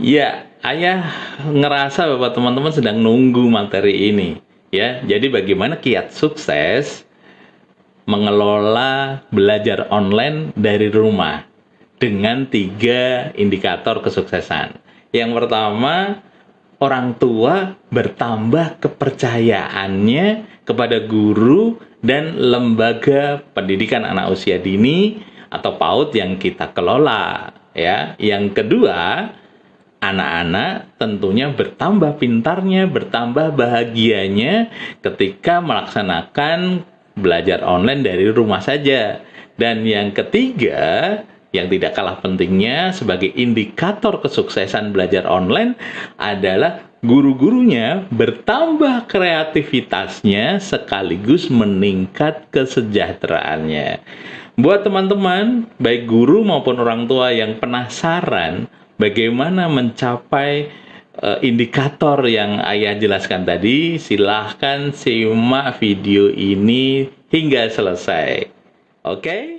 Ya, ayah ngerasa bahwa teman-teman sedang nunggu materi ini. Ya, jadi bagaimana kiat sukses mengelola belajar online dari rumah dengan 3 indikator kesuksesan. Yang pertama, orang tua bertambah kepercayaannya kepada guru dan lembaga pendidikan anak usia dini atau PAUD yang kita kelola, ya. Yang kedua, anak-anak tentunya bertambah pintarnya, bertambah bahagianya ketika melaksanakan belajar online dari rumah saja. Dan yang ketiga, yang tidak kalah pentingnya sebagai indikator kesuksesan belajar online adalah guru-gurunya bertambah kreativitasnya sekaligus meningkat kesejahteraannya. Buat teman-teman, baik guru maupun orang tua yang penasaran bagaimana mencapai indikator yang ayah jelaskan tadi, silahkan simak video ini hingga selesai. Oke?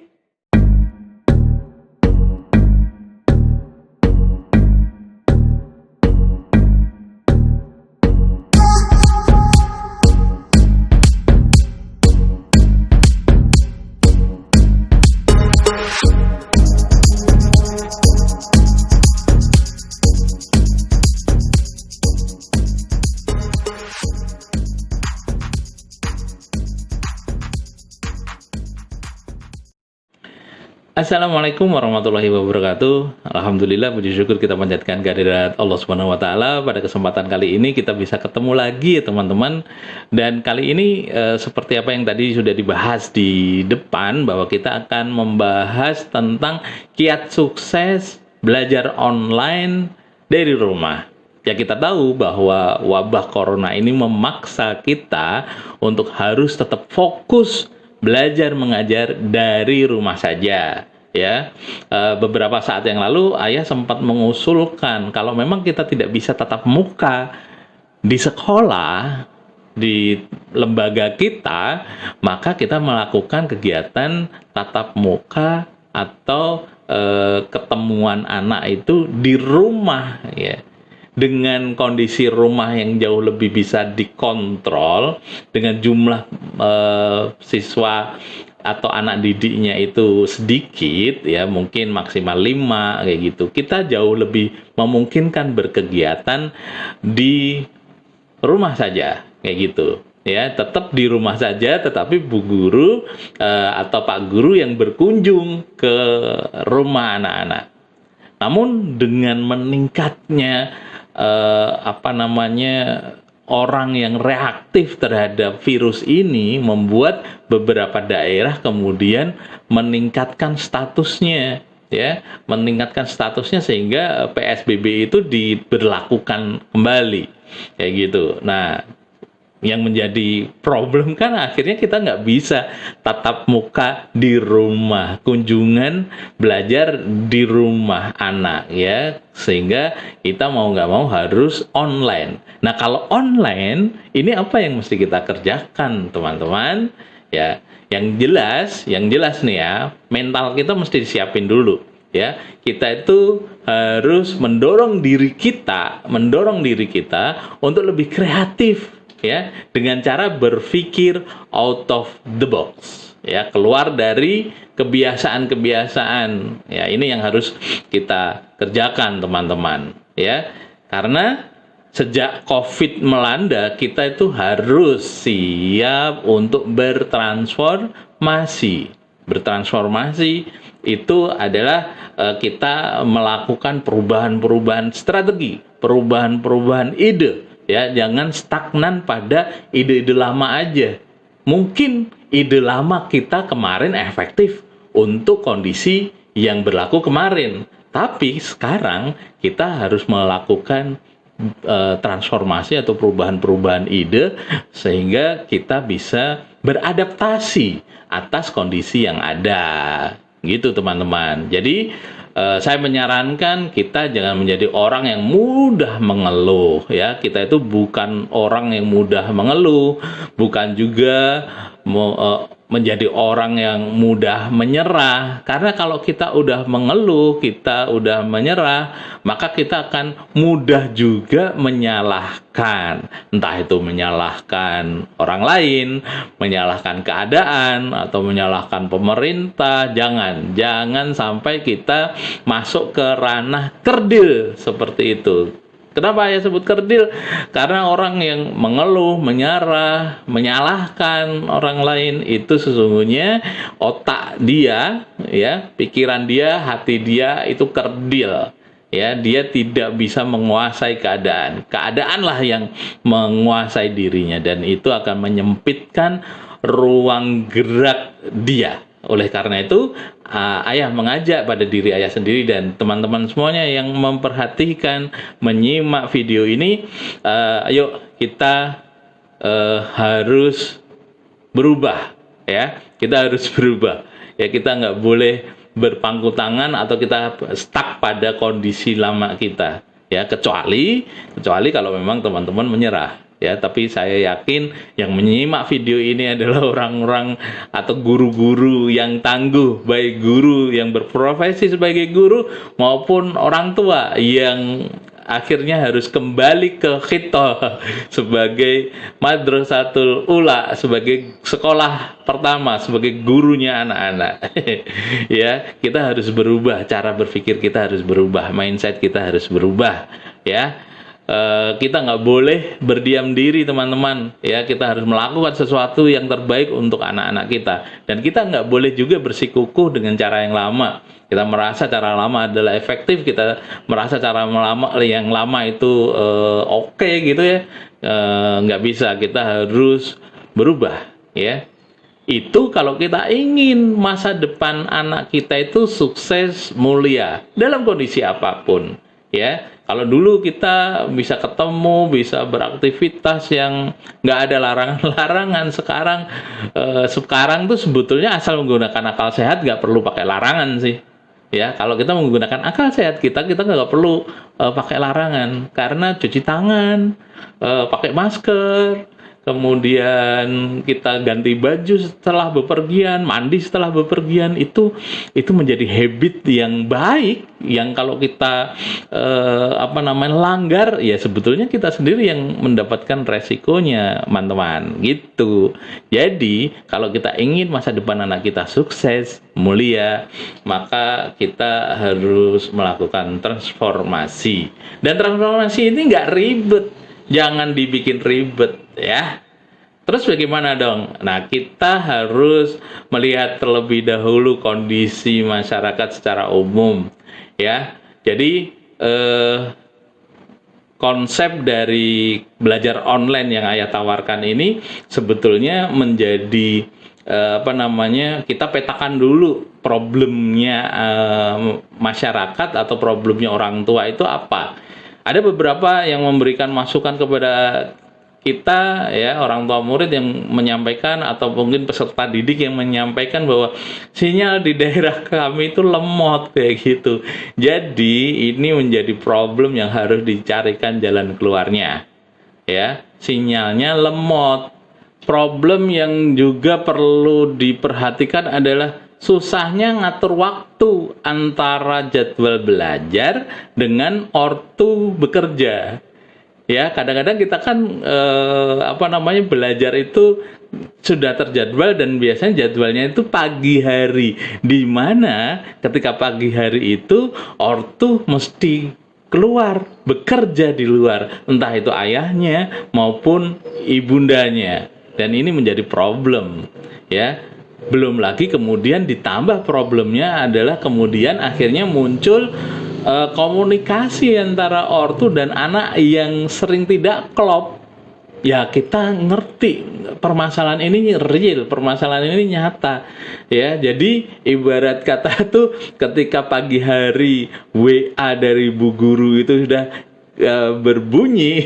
Assalamualaikum warahmatullahi wabarakatuh. Alhamdulillah, puji syukur kita panjatkan kehadirat Allah Subhanahu wa taala. Pada kesempatan kali ini kita bisa ketemu lagi ya teman-teman. Dan kali ini seperti apa yang tadi sudah dibahas di depan, bahwa kita akan membahas tentang kiat sukses belajar online dari rumah. Ya, kita tahu bahwa wabah corona ini memaksa kita untuk harus tetap fokus belajar mengajar dari rumah saja, ya. Beberapa saat yang lalu ayah sempat mengusulkan kalau memang kita tidak bisa tatap muka di sekolah, di lembaga kita, maka kita melakukan kegiatan tatap muka atau ketemuan anak itu di rumah, ya. Dengan kondisi rumah yang jauh lebih bisa dikontrol, dengan jumlah siswa atau anak didiknya itu sedikit, ya, mungkin maksimal 5 kayak gitu. Kita jauh lebih memungkinkan berkegiatan di rumah saja kayak gitu. Ya, tetap di rumah saja, tetapi bu guru atau pak guru yang berkunjung ke rumah anak-anak. Namun dengan meningkatnya orang yang reaktif terhadap virus ini membuat beberapa daerah kemudian meningkatkan statusnya, ya, sehingga PSBB itu diberlakukan kembali kayak gitu. Nah, yang menjadi problem kan akhirnya kita nggak bisa tatap muka di rumah, kunjungan belajar di rumah anak, ya, sehingga kita mau nggak mau harus online. Nah, kalau online ini apa yang mesti kita kerjakan, teman-teman? Ya, yang jelas nih ya, mental kita mesti disiapin dulu, ya. Kita itu harus mendorong diri kita untuk lebih kreatif, ya, dengan cara berpikir out of the box, ya, keluar dari kebiasaan-kebiasaan. Ya, ini yang harus kita kerjakan, teman-teman, ya. Karena sejak COVID melanda, kita itu harus siap untuk bertransformasi. Bertransformasi itu adalah kita melakukan perubahan-perubahan strategi, perubahan-perubahan ide. Ya, jangan stagnan pada ide-ide lama aja. Mungkin ide lama kita kemarin efektif untuk kondisi yang berlaku kemarin, tapi sekarang kita harus melakukan transformasi atau perubahan-perubahan ide sehingga kita bisa beradaptasi atas kondisi yang ada. Gitu, teman-teman. Jadi saya menyarankan kita jangan menjadi orang yang mudah mengeluh, ya. Kita itu bukan orang yang mudah mengeluh, bukan juga menjadi orang yang mudah menyerah. Karena kalau kita udah mengeluh, kita udah menyerah, maka kita akan mudah juga menyalahkan. Entah itu menyalahkan orang lain, menyalahkan keadaan, atau menyalahkan pemerintah. Jangan sampai kita masuk ke ranah kerdil seperti itu. Kenapa saya sebut kerdil? Karena orang yang mengeluh, menyerah, menyalahkan orang lain itu sesungguhnya otak dia, ya, pikiran dia, hati dia itu kerdil. Ya, dia tidak bisa menguasai keadaan. Keadaanlah yang menguasai dirinya dan itu akan menyempitkan ruang gerak dia. Oleh karena itu, ayah mengajak pada diri ayah sendiri dan teman-teman semuanya yang memperhatikan, menyimak video ini, ayo kita harus berubah, ya. Kita harus berubah. Ya, kita nggak boleh berpangku tangan atau kita stuck pada kondisi lama kita. Ya, kecuali kalau memang teman-teman menyerah. Ya, tapi saya yakin yang menyimak video ini adalah orang-orang atau guru-guru yang tangguh, baik guru yang berprofesi sebagai guru maupun orang tua yang akhirnya harus kembali ke khitoh sebagai madrasatul ula, sebagai sekolah pertama, sebagai gurunya anak-anak. Ya, kita harus berubah, cara berpikir kita harus berubah, mindset kita harus berubah, ya. Kita nggak boleh berdiam diri, teman-teman, ya. Kita harus melakukan sesuatu yang terbaik untuk anak-anak kita dan kita nggak boleh juga bersikukuh dengan cara yang lama. Kita merasa cara lama adalah efektif, kita merasa cara yang lama itu oke, gitu ya. Nggak bisa, kita harus berubah, ya. Itu kalau kita ingin masa depan anak kita itu sukses, mulia dalam kondisi apapun, ya. Kalau dulu kita bisa ketemu, bisa beraktivitas yang nggak ada larangan-larangan, sekarang tuh sebetulnya asal menggunakan akal sehat nggak perlu pakai larangan sih. Ya, kalau kita menggunakan akal sehat kita nggak perlu pakai larangan, karena cuci tangan, pakai masker, kemudian kita ganti baju setelah bepergian, mandi setelah bepergian, itu menjadi habit yang baik, yang kalau kita langgar, ya sebetulnya kita sendiri yang mendapatkan resikonya, teman-teman, gitu. Jadi kalau kita ingin masa depan anak kita sukses, mulia, maka kita harus melakukan transformasi. Dan transformasi ini nggak ribet. Jangan dibikin ribet, ya. Terus bagaimana dong? Nah, kita harus melihat terlebih dahulu kondisi masyarakat secara umum, ya. Jadi konsep dari belajar online yang ayah tawarkan ini sebetulnya menjadi kita petakan dulu problemnya masyarakat atau problemnya orang tua itu apa. Ada beberapa yang memberikan masukan kepada kita, ya, orang tua murid yang menyampaikan atau mungkin peserta didik yang menyampaikan bahwa sinyal di daerah kami itu lemot, kayak gitu. Jadi ini menjadi problem yang harus dicarikan jalan keluarnya, ya. Sinyalnya lemot. Problem yang juga perlu diperhatikan adalah susahnya ngatur waktu antara jadwal belajar dengan ortu bekerja. Ya, kadang-kadang kita kan belajar itu sudah terjadwal dan biasanya jadwalnya itu pagi hari, di mana ketika pagi hari itu ortu mesti keluar bekerja di luar, entah itu ayahnya maupun ibundanya, dan ini menjadi problem, ya. Belum lagi kemudian ditambah problemnya adalah kemudian akhirnya muncul komunikasi antara ortu dan anak yang sering tidak klop. Ya, kita ngerti permasalahan ini real, permasalahan ini nyata, ya. Jadi ibarat kata tuh ketika pagi hari WA dari bu guru itu sudah berbunyi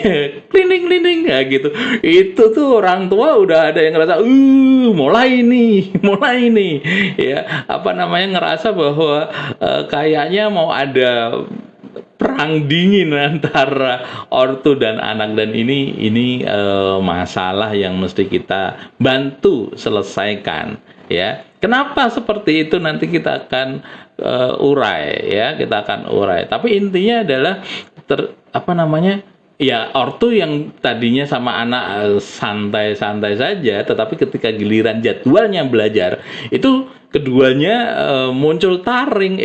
klining ya gitu, itu tuh orang tua udah ada yang ngerasa mulai nih, ya, ngerasa bahwa kayaknya mau ada perang dingin antara ortu dan anak, dan ini masalah yang mesti kita bantu selesaikan ya. Kenapa seperti itu nanti kita akan urai ya, kita akan urai. Tapi intinya adalah ya, ortu yang tadinya sama anak santai-santai saja, tetapi ketika giliran jadwalnya belajar, itu keduanya muncul taring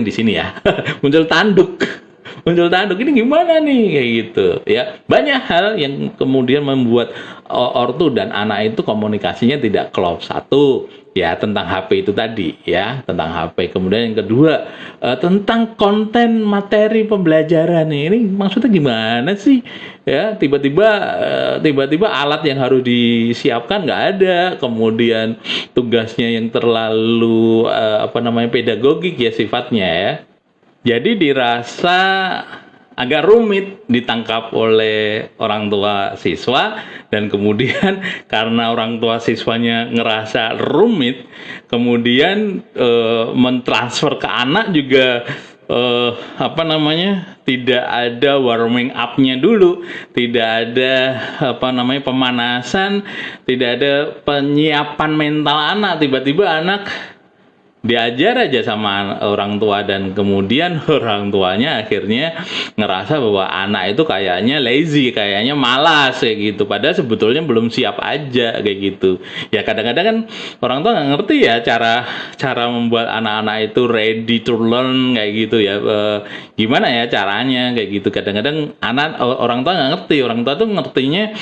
di sini ya, muncul tanduk. Muncul tanduk, ini gimana nih, kayak gitu ya. Banyak hal yang kemudian membuat ortu dan anak itu komunikasinya tidak klop. Satu ya, tentang HP itu tadi ya, tentang HP. Kemudian yang kedua tentang konten materi pembelajaran nih. Ini maksudnya gimana sih ya? Tiba-tiba alat yang harus disiapkan nggak ada, kemudian tugasnya yang terlalu pedagogik ya sifatnya ya. Jadi dirasa agak rumit ditangkap oleh orang tua siswa, dan kemudian karena orang tua siswanya ngerasa rumit, kemudian mentransfer ke anak juga tidak ada warming up-nya dulu, tidak ada pemanasan, tidak ada penyiapan mental anak. Tiba-tiba anak diajar aja sama orang tua, dan kemudian orang tuanya akhirnya ngerasa bahwa anak itu kayaknya lazy, kayaknya malas kayak gitu, padahal sebetulnya belum siap aja kayak gitu ya. Kadang-kadang kan orang tua nggak ngerti ya cara membuat anak-anak itu ready to learn kayak gitu ya. Gimana ya caranya kayak gitu. Kadang-kadang orang tua nggak ngerti, orang tua tuh ngertinya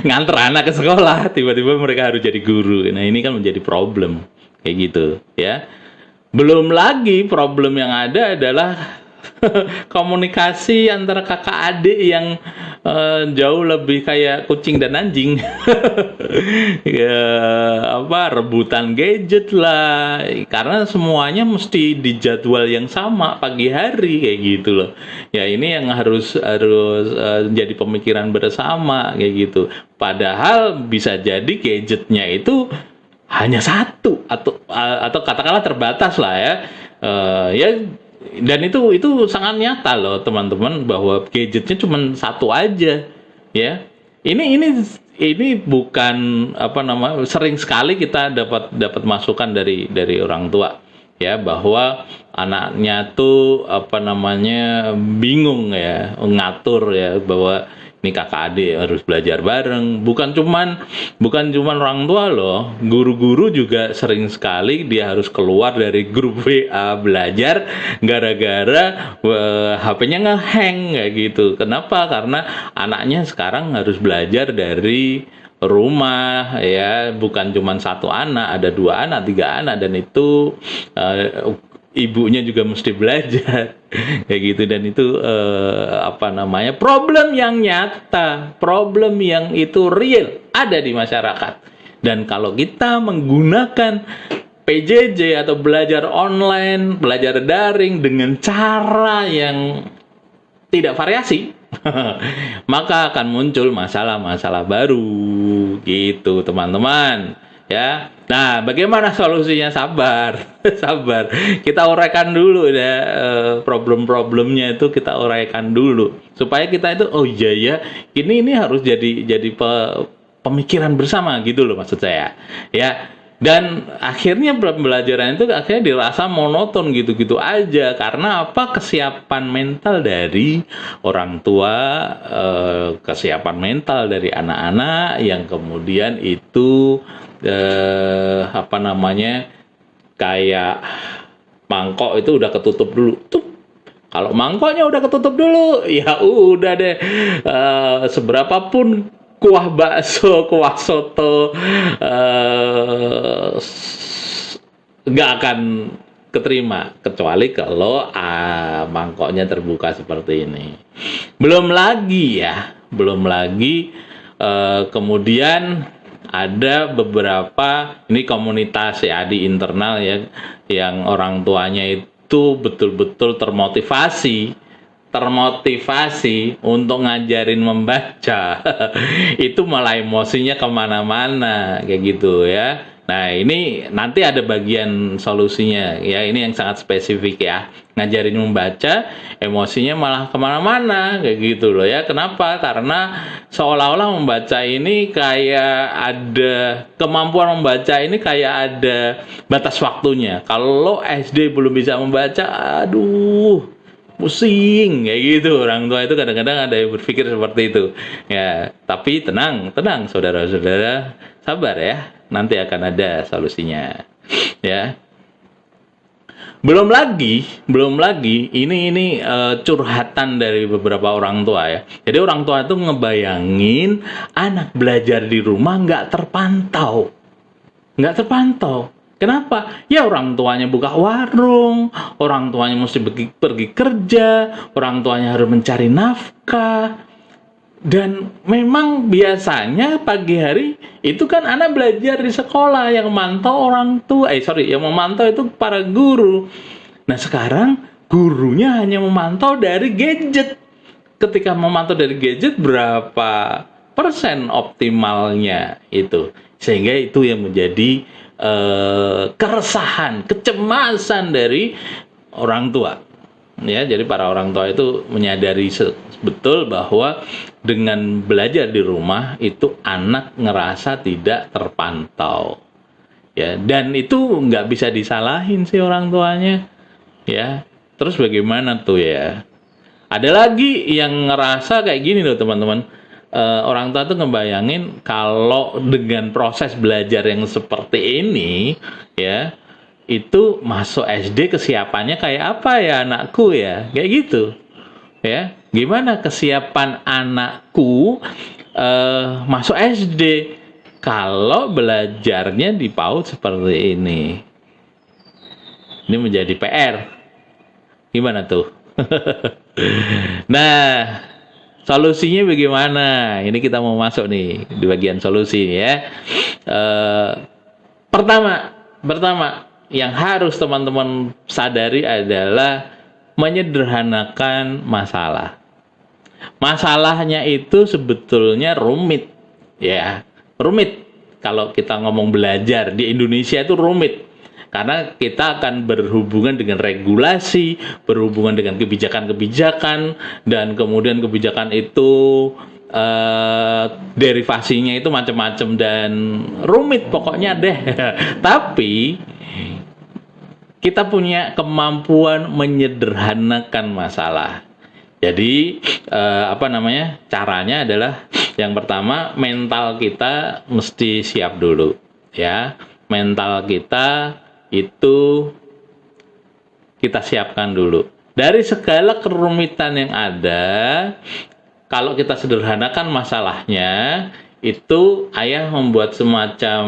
nganter anak ke sekolah, tiba-tiba mereka harus jadi guru. Nah, ini kan menjadi problem kayak gitu ya. Belum lagi problem yang ada adalah komunikasi antara kakak adik yang jauh lebih kayak kucing dan anjing. Ya, rebutan gadget lah, karena semuanya mesti di jadwal yang sama pagi hari kayak gitu loh. Ya, ini yang harus jadi pemikiran bersama kayak gitu. Padahal bisa jadi gadgetnya itu hanya satu atau katakanlah terbatas lah ya. Ya, dan itu sangat nyata loh teman-teman, bahwa gadgetnya cuma satu aja ya. Ini bukan sering sekali kita dapat masukan dari orang tua ya, bahwa anaknya tuh bingung ya ngatur ya, bahwa ini kakak adik harus belajar bareng. Bukan cuman orang tua loh, guru-guru juga sering sekali dia harus keluar dari grup WA belajar gara-gara HP-nya ngehang kayak gitu. Kenapa? Karena anaknya sekarang harus belajar dari rumah ya, bukan cuma satu anak, ada 2 anak, 3 anak, dan itu ibunya juga mesti belajar kayak gitu. Dan itu problem yang nyata, problem yang itu real ada di masyarakat. Dan kalau kita menggunakan PJJ atau belajar online, belajar daring dengan cara yang tidak variasi, maka akan muncul masalah-masalah baru gitu teman-teman ya. Nah, bagaimana solusinya? Sabar. Sabar, kita uraikan dulu ya, problem-problemnya itu kita uraikan dulu supaya kita itu iya ini harus jadi pemikiran bersama gitu loh, maksud saya ya. Dan akhirnya pembelajaran itu akhirnya dirasa monoton gitu-gitu aja. Karena apa? Kesiapan mental dari orang tua, kesiapan mental dari anak-anak yang kemudian itu kayak mangkok itu udah ketutup dulu tuh. Kalau mangkoknya udah ketutup dulu, ya udah deh, seberapapun kuah bakso, kuah soto nggak akan keterima, kecuali kalau mangkoknya terbuka seperti ini. Belum lagi kemudian ada beberapa ini komunitas ya di internal ya, yang orang tuanya itu betul-betul termotivasi untuk ngajarin membaca. Itu malah emosinya kemana-mana kayak gitu ya. Nah, ini nanti ada bagian solusinya ya. Ini yang sangat spesifik ya. Ngajarin membaca, emosinya malah kemana-mana kayak gitu loh ya. Kenapa? Karena seolah-olah membaca ini kayak ada kemampuan membaca ini kayak ada batas waktunya. Kalau SD belum bisa membaca, aduh, pusing kayak gitu. Orang tua itu kadang-kadang ada yang berpikir seperti itu ya. Tapi tenang saudara-saudara, sabar ya, nanti akan ada solusinya ya. Belum lagi ini curhatan dari beberapa orang tua ya. Jadi orang tua itu ngebayangin anak belajar di rumah nggak terpantau. Kenapa? Ya orang tuanya buka warung, orang tuanya mesti pergi kerja, orang tuanya harus mencari nafkah. Dan memang biasanya pagi hari itu kan anak belajar di sekolah, yang memantau yang memantau itu para guru. Nah sekarang gurunya hanya memantau dari gadget. Ketika memantau dari gadget, berapa persen optimalnya itu? Sehingga itu yang menjadi keresahan, kecemasan dari orang tua. Ya, jadi para orang tua itu menyadari betul bahwa dengan belajar di rumah itu anak ngerasa tidak terpantau. Ya, dan itu nggak bisa disalahin sih orang tuanya. Ya, terus bagaimana tuh ya? Ada lagi yang ngerasa kayak gini loh teman-teman. Orang tua tuh ngebayangin kalau dengan proses belajar yang seperti ini, ya, itu masuk SD kesiapannya kayak apa ya anakku ya, kayak gitu ya. Gimana kesiapan anakku masuk SD kalau belajarnya di PAUD seperti ini? Ini menjadi PR. Gimana tuh? Nah, solusinya bagaimana? Ini kita mau masuk nih di bagian solusi ya. Pertama yang harus teman-teman sadari adalah menyederhanakan masalah. Masalahnya itu sebetulnya rumit, ya. Rumit. Kalau kita ngomong belajar di Indonesia itu rumit. Karena kita akan berhubungan dengan regulasi, berhubungan dengan kebijakan-kebijakan, dan kemudian kebijakan itu derivasinya itu macam-macam dan rumit pokoknya deh. Tapi kita punya kemampuan menyederhanakan masalah. Jadi caranya adalah yang pertama, mental kita mesti siap dulu ya. Mental kita itu kita siapkan dulu. Dari segala kerumitan yang ada, kalau kita sederhanakan masalahnya, itu ayah membuat semacam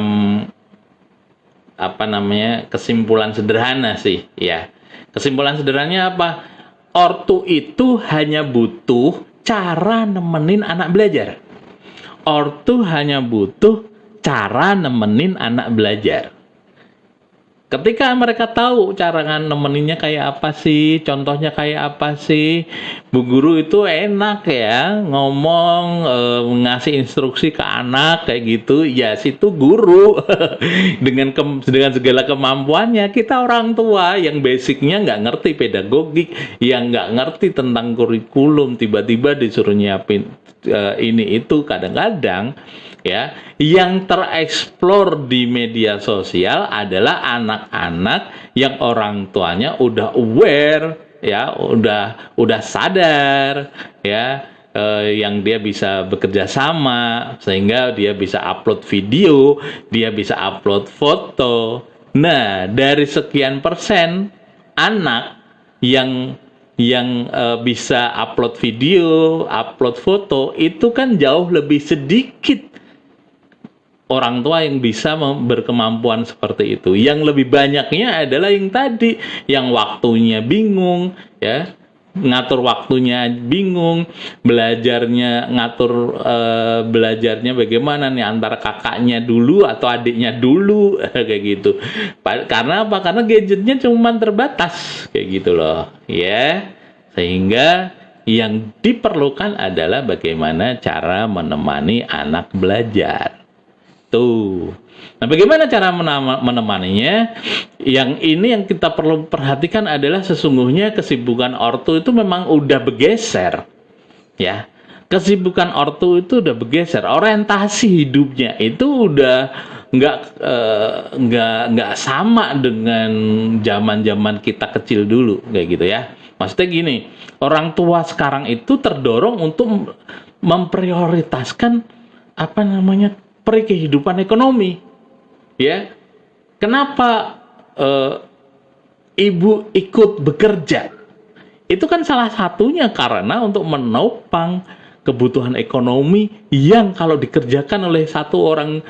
kesimpulan sederhana sih ya. Kesimpulan sederhananya apa? Ortu itu hanya butuh cara nemenin anak belajar. Ortu hanya butuh cara nemenin anak belajar. Ketika mereka tahu cara nemeninnya kayak apa sih, contohnya kayak apa sih, Bu Guru itu enak ya ngomong, ngasih instruksi ke anak kayak gitu, ya situ guru. dengan segala kemampuannya, kita orang tua yang basicnya nggak ngerti pedagogik, yang nggak ngerti tentang kurikulum, tiba-tiba disuruh nyiapin ini itu, kadang-kadang ya, yang tereksplor di media sosial adalah anak-anak yang orang tuanya udah aware ya, udah sadar ya, yang dia bisa bekerja sama sehingga dia bisa upload video, dia bisa upload foto. Nah, dari sekian persen anak yang bisa upload video, upload foto, itu kan jauh lebih sedikit orang tua yang bisa berkemampuan seperti itu. Yang lebih banyaknya adalah yang tadi, yang waktunya bingung, ya, ngatur waktunya bingung, belajarnya bagaimana nih, antara kakaknya dulu atau adiknya dulu, kayak gitu. Karena apa? Karena gadgetnya cuma terbatas, kayak gitu loh, ya. Sehingga yang diperlukan adalah bagaimana cara menemani anak belajar. Tuh. Nah, bagaimana cara menemaninya? Yang ini yang kita perlu perhatikan adalah sesungguhnya kesibukan ortu itu memang udah bergeser, ya. Kesibukan ortu itu udah bergeser. Orientasi hidupnya itu udah nggak sama dengan zaman-zaman kita kecil dulu, kayak gitu ya. Maksudnya gini, orang tua sekarang itu terdorong untuk memprioritaskan apa namanya kehidupan ekonomi, ya. Kenapa ibu ikut bekerja? Itu kan salah satunya karena untuk menopang kebutuhan ekonomi yang kalau dikerjakan oleh satu orang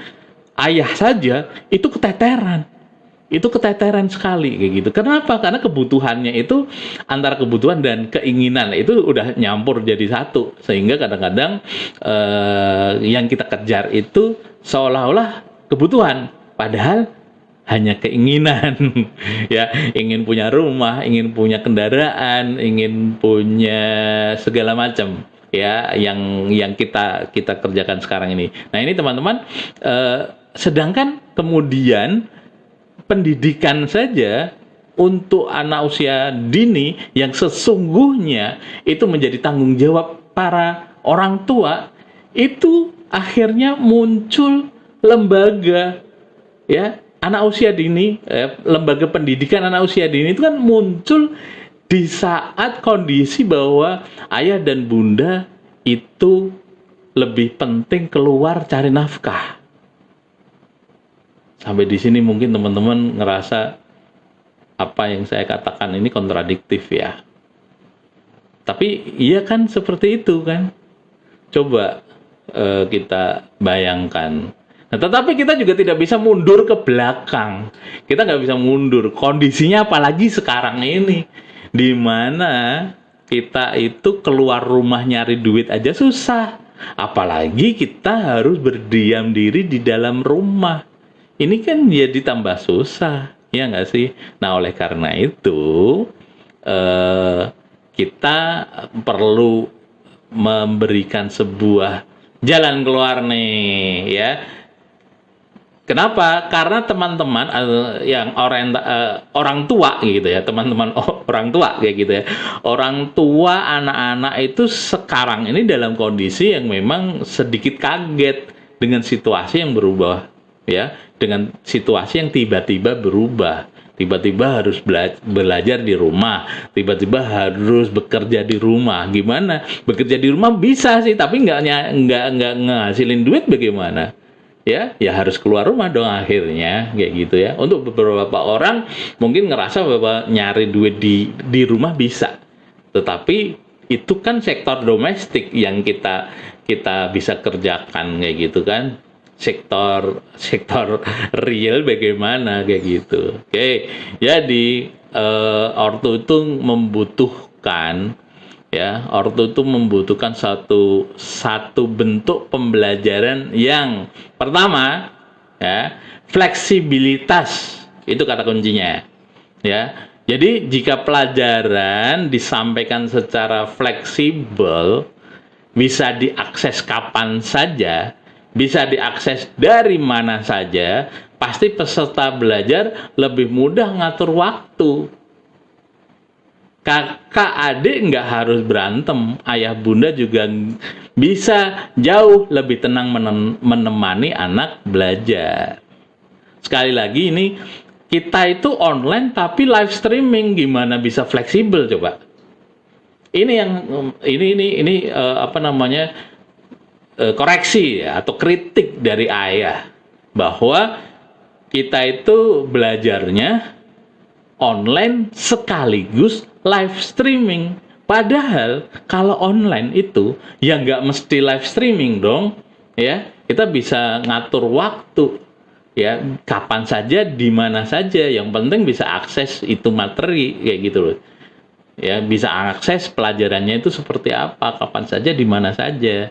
ayah saja itu keteteran. Itu keteteran sekali kayak gitu. Kenapa? Karena kebutuhannya itu antara kebutuhan dan keinginan itu udah nyampur jadi satu, sehingga kadang-kadang yang kita kejar itu seolah-olah kebutuhan, padahal hanya keinginan. Ya, ingin punya rumah, ingin punya kendaraan, ingin punya segala macam, ya, yang kita kerjakan sekarang ini. Nah, ini teman-teman, sedangkan kemudian pendidikan saja untuk anak usia dini yang sesungguhnya itu menjadi tanggung jawab para orang tua, itu akhirnya muncul lembaga, ya, anak usia dini, lembaga pendidikan anak usia dini itu kan muncul di saat kondisi bahwa ayah dan bunda itu lebih penting keluar cari nafkah. Sampai di sini mungkin teman-teman ngerasa apa yang saya katakan ini kontradiktif ya. Tapi iya kan seperti itu kan. Coba kita bayangkan. Nah, tetapi kita juga tidak bisa mundur ke belakang. Kita nggak bisa mundur. Kondisinya apalagi sekarang ini, di mana kita itu keluar rumah nyari duit aja susah. Apalagi kita harus berdiam diri di dalam rumah. Ini kan jadi tambah susah, ya nggak sih? Nah, oleh karena itu, kita perlu memberikan sebuah jalan keluar nih, ya. Kenapa? Karena teman-teman yang orang tua gitu ya, teman-teman orang tua kayak gitu ya. Orang tua anak-anak itu sekarang ini dalam kondisi yang memang sedikit kaget dengan situasi yang berubah, ya, dengan situasi yang tiba-tiba berubah. Tiba-tiba harus belajar di rumah, tiba-tiba harus bekerja di rumah. Gimana? Bekerja di rumah bisa sih, tapi nggak ngasilin duit bagaimana? Ya harus keluar rumah dong akhirnya, kayak gitu ya. Untuk beberapa orang mungkin ngerasa bahwa nyari duit di rumah bisa, tetapi itu kan sektor domestik yang kita bisa kerjakan kayak gitu kan. Sektor real bagaimana kayak gitu. Oke, jadi ortu itu membutuhkan, ya, ortu itu membutuhkan satu bentuk pembelajaran yang pertama, ya, fleksibilitas itu kata kuncinya, ya. Jadi jika pelajaran disampaikan secara fleksibel, bisa diakses kapan saja, bisa diakses dari mana saja, pasti peserta belajar lebih mudah ngatur waktu. Kakak adik nggak harus berantem, ayah bunda juga bisa jauh lebih tenang menemani anak belajar. Sekali lagi, ini kita itu online tapi live streaming, gimana bisa fleksibel coba? Ini yang apa namanya, koreksi ya, atau kritik dari ayah, bahwa kita itu belajarnya online sekaligus live streaming. Padahal kalau online itu ya nggak mesti live streaming dong, ya. Kita bisa ngatur waktu, ya, kapan saja, di mana saja. Yang penting bisa akses itu materi kayak gitu loh. Ya, bisa akses pelajarannya itu seperti apa, kapan saja, di mana saja.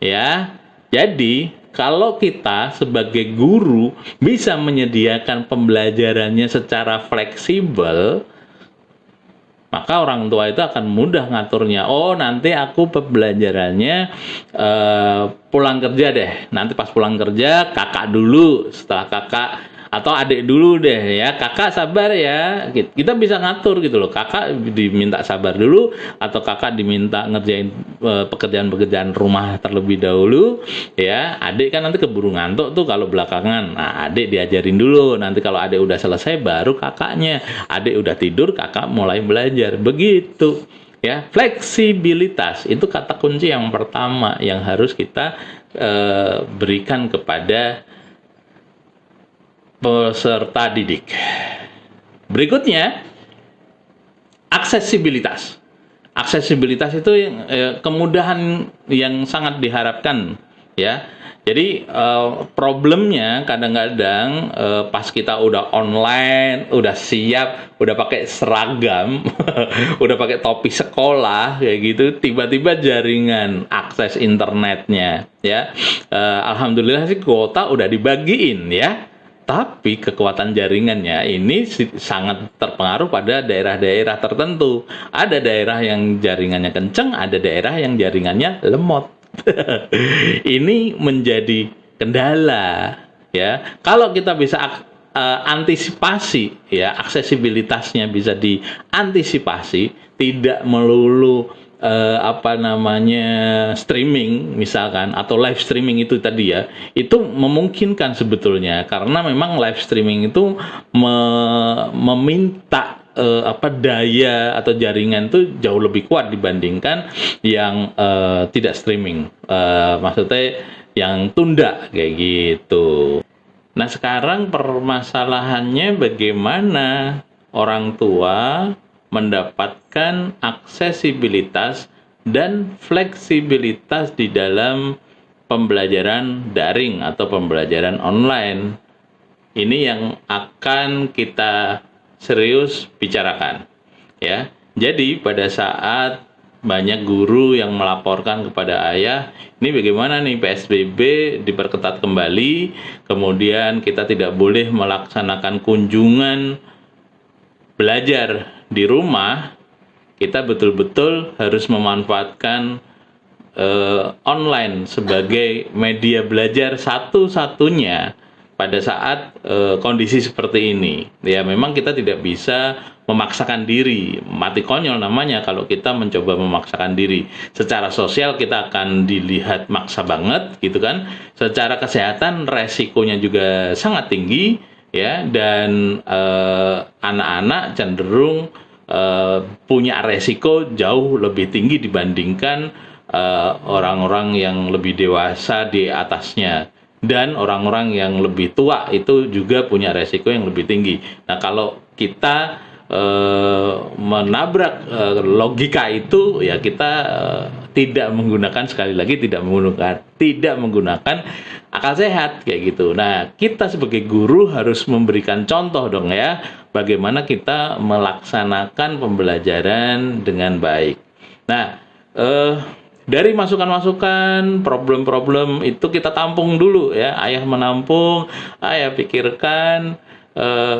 Ya, jadi kalau kita sebagai guru bisa menyediakan pembelajarannya secara fleksibel, maka orang tua itu akan mudah ngaturnya. Oh, nanti aku pembelajarannya pulang kerja deh. Nanti pas pulang kerja kakak dulu, setelah kakak atau adik dulu deh ya, kakak sabar ya, kita bisa ngatur gitu loh. Kakak diminta sabar dulu atau kakak diminta ngerjain pekerjaan-pekerjaan rumah terlebih dahulu ya. Adik kan nanti keburu ngantuk tuh kalau belakangan. Nah, adik diajarin dulu, nanti kalau adik udah selesai baru kakaknya. Adik udah tidur, kakak mulai belajar, begitu ya. Fleksibilitas itu kata kunci yang pertama yang harus kita berikan kepada peserta didik. Berikutnya, aksesibilitas. Aksesibilitas itu kemudahan yang sangat diharapkan ya. Jadi problemnya kadang-kadang pas kita udah online, udah siap, udah pakai seragam, udah pakai topi sekolah kayak gitu, tiba-tiba jaringan akses internetnya ya. Alhamdulillah sih kuota udah dibagiin ya. Tapi kekuatan jaringannya ini sangat terpengaruh pada daerah-daerah tertentu. Ada daerah yang jaringannya kenceng, ada daerah yang jaringannya lemot. Ini menjadi kendala ya. Kalau kita bisa antisipasi ya, aksesibilitasnya bisa diantisipasi, tidak melulu streaming misalkan atau live streaming itu tadi ya, itu memungkinkan sebetulnya karena memang live streaming itu meminta daya atau jaringan itu jauh lebih kuat dibandingkan yang tidak streaming, maksudnya yang tunda kayak gitu. Nah, sekarang permasalahannya bagaimana orang tua mendapatkan aksesibilitas dan fleksibilitas di dalam pembelajaran daring atau pembelajaran online. Ini yang akan kita serius bicarakan ya. Jadi pada saat banyak guru yang melaporkan kepada ayah, ini bagaimana nih PSBB diperketat kembali, kemudian kita tidak boleh melaksanakan kunjungan belajar di rumah, kita betul-betul harus memanfaatkan online sebagai media belajar satu-satunya pada saat kondisi seperti ini. Ya, memang kita tidak bisa memaksakan diri, mati konyol namanya kalau kita mencoba memaksakan diri. Secara sosial kita akan dilihat maksa banget gitu kan. Secara kesehatan resikonya juga sangat tinggi ya, dan anak-anak cenderung punya resiko jauh lebih tinggi dibandingkan orang-orang yang lebih dewasa di atasnya, dan orang-orang yang lebih tua itu juga punya resiko yang lebih tinggi. Nah, kalau kita menabrak logika itu ya, kita tidak menggunakan, sekali lagi tidak menggunakan akal sehat kayak gitu. Nah, kita sebagai guru harus memberikan contoh dong ya, bagaimana kita melaksanakan pembelajaran dengan baik. Nah, dari masukan-masukan, problem-problem itu kita tampung dulu ya. Ayah menampung, ayah pikirkan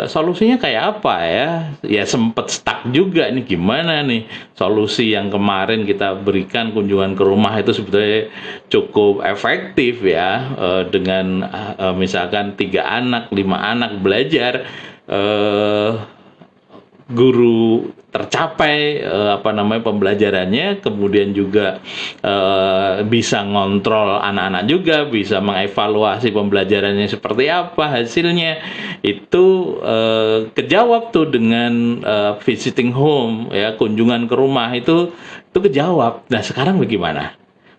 solusinya kayak apa ya. Ya sempet stuck juga nih, gimana nih solusi yang kemarin kita berikan kunjungan ke rumah itu sebetulnya cukup efektif ya, dengan misalkan 3 anak, 5 anak belajar, guru tercapai pembelajarannya, kemudian juga bisa ngontrol anak-anak juga, bisa mengevaluasi pembelajarannya seperti apa hasilnya. Itu kejawab tuh dengan visiting home ya, kunjungan ke rumah itu kejawab. Nah, sekarang bagaimana?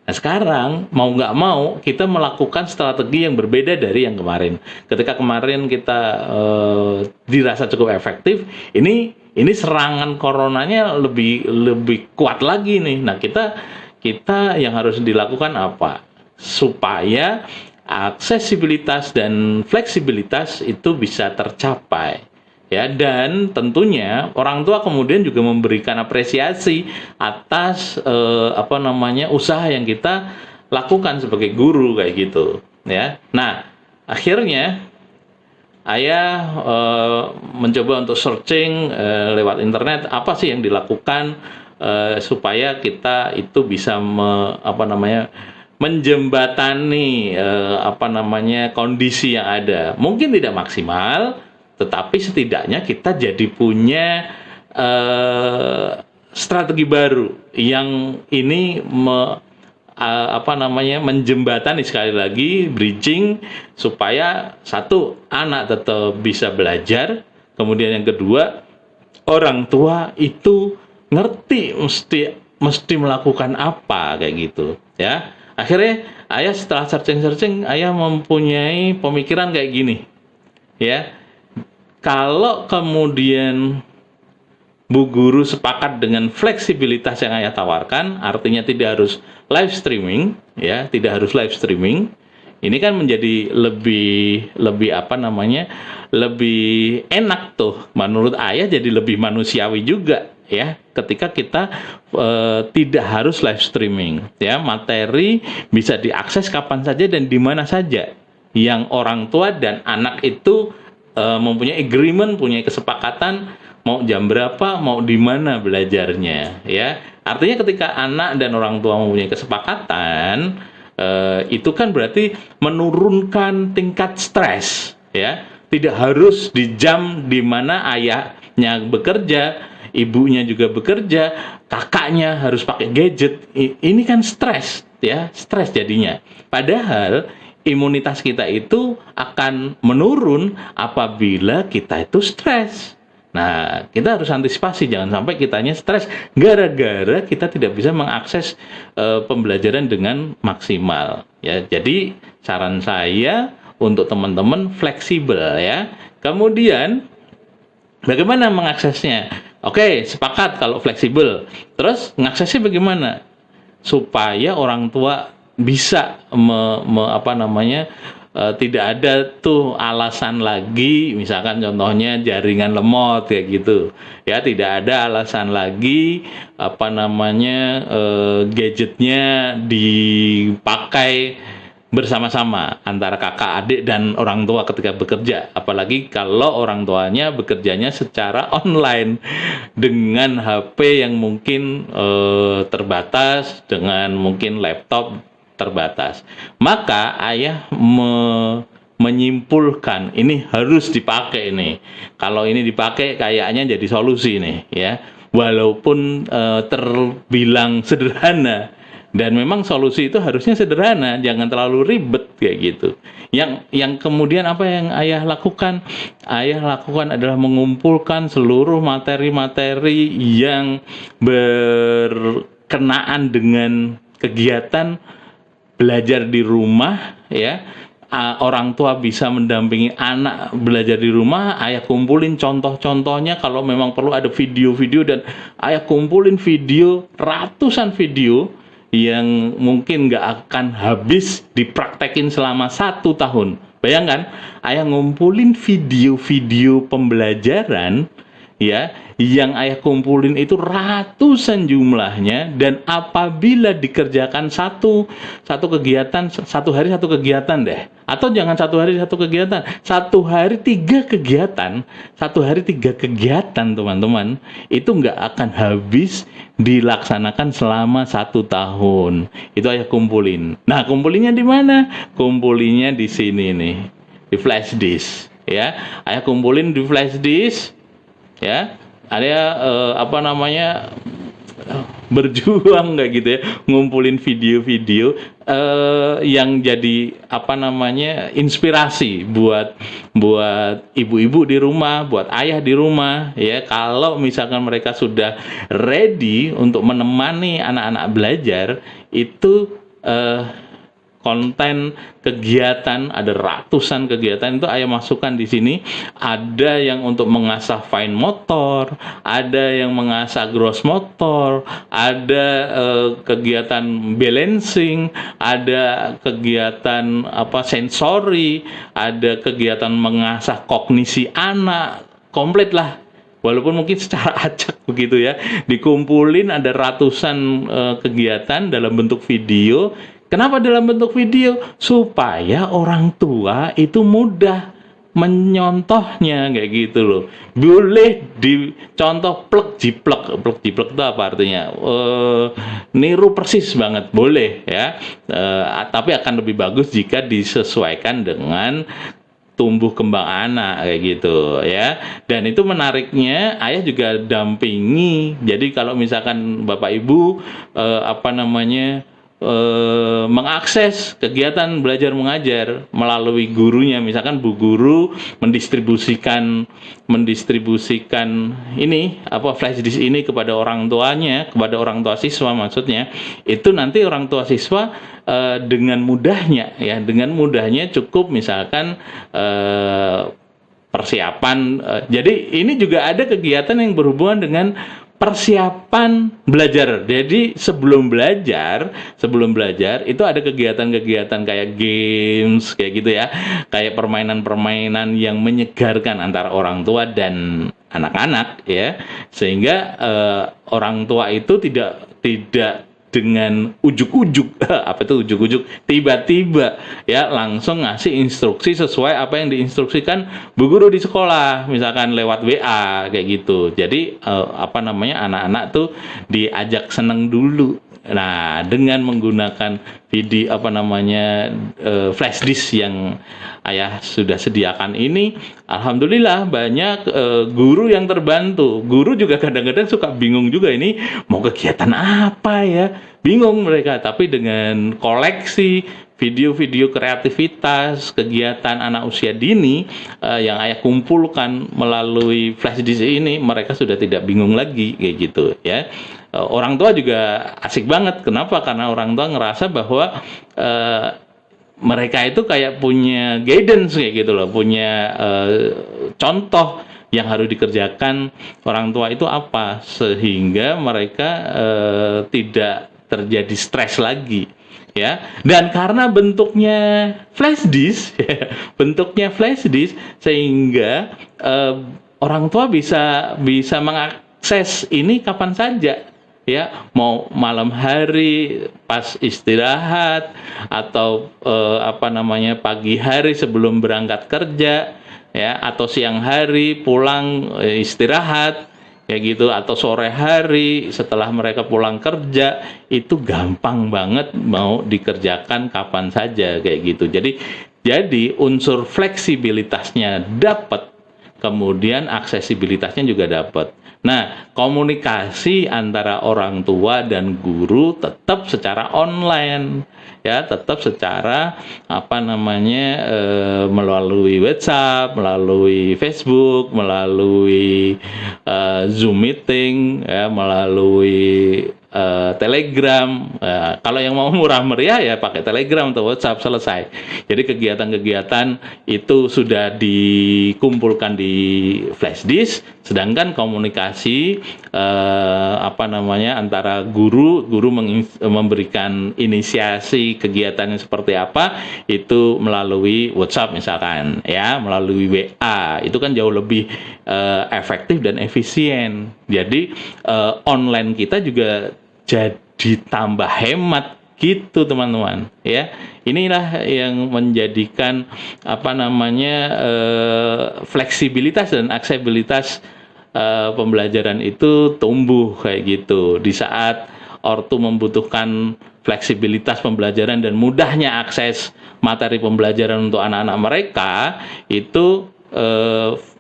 Nah, sekarang mau nggak mau kita melakukan strategi yang berbeda dari yang kemarin. Ketika kemarin kita dirasa cukup efektif, ini serangan coronanya lebih kuat lagi nih. Nah, kita yang harus dilakukan apa? Supaya aksesibilitas dan fleksibilitas itu bisa tercapai. Ya, dan tentunya orang tua kemudian juga memberikan apresiasi atas usaha yang kita lakukan sebagai guru kayak gitu ya. Nah, akhirnya ayah mencoba untuk searching lewat internet apa sih yang dilakukan supaya kita itu bisa menjembatani kondisi yang ada. Mungkin tidak maksimal, tetapi setidaknya kita jadi punya strategi baru yang ini menjembatani, sekali lagi bridging, supaya satu, anak tetap bisa belajar, kemudian yang kedua, orang tua itu ngerti mesti melakukan apa, kayak gitu ya. Akhirnya ayah setelah searching ayah mempunyai pemikiran kayak gini ya, kalau kemudian Bu Guru sepakat dengan fleksibilitas yang ayah tawarkan, artinya tidak harus live streaming ya, tidak harus live streaming. Ini kan menjadi lebih lebih enak tuh menurut ayah, jadi lebih manusiawi juga ya, ketika kita tidak harus live streaming ya, materi bisa diakses kapan saja dan di mana saja, yang orang tua dan anak itu mempunyai agreement, punya kesepakatan mau jam berapa, mau di mana belajarnya ya. Artinya ketika anak dan orang tua mempunyai kesepakatan, itu kan berarti menurunkan tingkat stres ya. Tidak harus di jam di mana ayahnya bekerja, ibunya juga bekerja, kakaknya harus pakai gadget. Ini kan stres ya, stres jadinya. Padahal imunitas kita itu akan menurun apabila kita itu stres. Nah, kita harus antisipasi, jangan sampai kitanya stres gara-gara kita tidak bisa mengakses pembelajaran dengan maksimal ya. Jadi saran saya untuk teman-teman fleksibel ya. Kemudian bagaimana mengaksesnya? Oke, sepakat kalau fleksibel. Terus mengaksesnya bagaimana? Supaya orang tua bisa tidak ada tuh alasan lagi, misalkan contohnya jaringan lemot kayak gitu ya, tidak ada alasan lagi gadgetnya dipakai bersama-sama antara kakak adik dan orang tua ketika bekerja, apalagi kalau orang tuanya bekerjanya secara online dengan HP yang mungkin terbatas, dengan mungkin laptop terbatas. Maka ayah menyimpulkan ini harus dipakai nih. Kalau ini dipakai kayaknya jadi solusi nih ya. Walaupun terbilang sederhana, dan memang solusi itu harusnya sederhana, jangan terlalu ribet kayak gitu. Yang kemudian apa yang ayah lakukan? Ayah lakukan adalah mengumpulkan seluruh materi-materi yang berkenaan dengan kegiatan belajar di rumah ya. Orang tua bisa mendampingi anak belajar di rumah, ayah kumpulin contoh-contohnya, kalau memang perlu ada video-video, dan ayah kumpulin video, ratusan video yang mungkin nggak akan habis dipraktekin selama 1 tahun. Bayangkan, ayah ngumpulin video-video pembelajaran ya, yang ayah kumpulin itu ratusan jumlahnya, dan apabila dikerjakan satu kegiatan, 1 hari 1 kegiatan deh, atau jangan 1 hari 1 kegiatan, 1 hari 3 kegiatan, 1 hari 3 kegiatan teman-teman, itu nggak akan habis dilaksanakan selama 1 tahun. Itu ayah kumpulin. Nah, kumpulinnya di mana? Kumpulinnya di sini nih, di flash disk ya. Ayah kumpulin di flash disk ya. Ada berjuang kayak gitu ya, ngumpulin video-video yang jadi inspirasi buat ibu-ibu di rumah, buat ayah di rumah ya. Kalau misalkan mereka sudah ready untuk menemani anak-anak belajar, itu konten kegiatan, ada ratusan kegiatan itu ayah masukkan di sini. Ada yang untuk mengasah fine motor, ada yang mengasah gross motor, ada kegiatan balancing, ada kegiatan sensori, ada kegiatan mengasah kognisi anak, komplit lah. Walaupun mungkin secara acak begitu ya, dikumpulin ada ratusan kegiatan dalam bentuk video. Kenapa dalam bentuk video? Supaya orang tua itu mudah menyontohnya kayak gitu loh. Boleh dicontoh plek jiplek. Plek jiplek itu apa artinya? Niru persis banget boleh ya. Tapi akan lebih bagus jika disesuaikan dengan tumbuh kembang anak kayak gitu ya. Dan itu menariknya ayah juga dampingi. Jadi kalau misalkan Bapak Ibu mengakses kegiatan belajar mengajar melalui gurunya, misalkan Bu Guru mendistribusikan ini flash disk ini kepada orang tuanya, kepada orang tua siswa maksudnya, itu nanti orang tua siswa dengan mudahnya cukup misalkan persiapan. Jadi ini juga ada kegiatan yang berhubungan dengan persiapan belajar. Jadi sebelum belajar itu ada kegiatan-kegiatan kayak games kayak gitu ya, kayak permainan-permainan yang menyegarkan antara orang tua dan anak-anak ya, sehingga orang tua itu tidak dengan ujuk-ujuk tiba-tiba ya langsung ngasih instruksi sesuai apa yang diinstruksikan Bu Guru di sekolah, misalkan lewat WA kayak gitu. Jadi anak-anak tuh diajak seneng dulu. Nah, dengan menggunakan video flash disk yang ayah sudah sediakan ini, alhamdulillah banyak guru yang terbantu. Guru juga kadang-kadang suka bingung juga, ini mau kegiatan apa ya, bingung mereka. Tapi dengan koleksi video-video kreativitas kegiatan anak usia dini yang ayah kumpulkan melalui flash disk ini, mereka sudah tidak bingung lagi kayak gitu ya. Orang tua juga asik banget. Kenapa? Karena orang tua ngerasa bahwa mereka itu kayak punya guidance kayak gitu loh, punya contoh yang harus dikerjakan orang tua itu apa, sehingga mereka tidak terjadi stres lagi ya. Dan karena bentuknya flash disk sehingga orang tua bisa mengakses ini kapan saja ya, mau malam hari pas istirahat atau pagi hari sebelum berangkat kerja ya, atau siang hari pulang istirahat kayak gitu, atau sore hari setelah mereka pulang kerja, itu gampang banget mau dikerjakan kapan saja kayak gitu. Jadi unsur fleksibilitasnya dapat, kemudian aksesibilitasnya juga dapat. Nah, komunikasi antara orang tua dan guru tetap secara online ya, tetap secara melalui WhatsApp, melalui Facebook, melalui Zoom meeting ya, melalui Telegram. Kalau yang mau murah meriah ya pakai Telegram atau WhatsApp, selesai. Jadi kegiatan-kegiatan itu sudah dikumpulkan di flash disk, sedangkan komunikasi antara guru memberikan inisiasi kegiatannya seperti apa itu melalui WhatsApp misalkan ya, melalui WA. Itu kan jauh lebih efektif dan efisien. Jadi online kita juga jadi tambah hemat gitu teman-teman ya. Inilah yang menjadikan fleksibilitas dan aksesibilitas pembelajaran itu tumbuh kayak gitu. Di saat ortu membutuhkan fleksibilitas pembelajaran dan mudahnya akses materi pembelajaran untuk anak-anak mereka, itu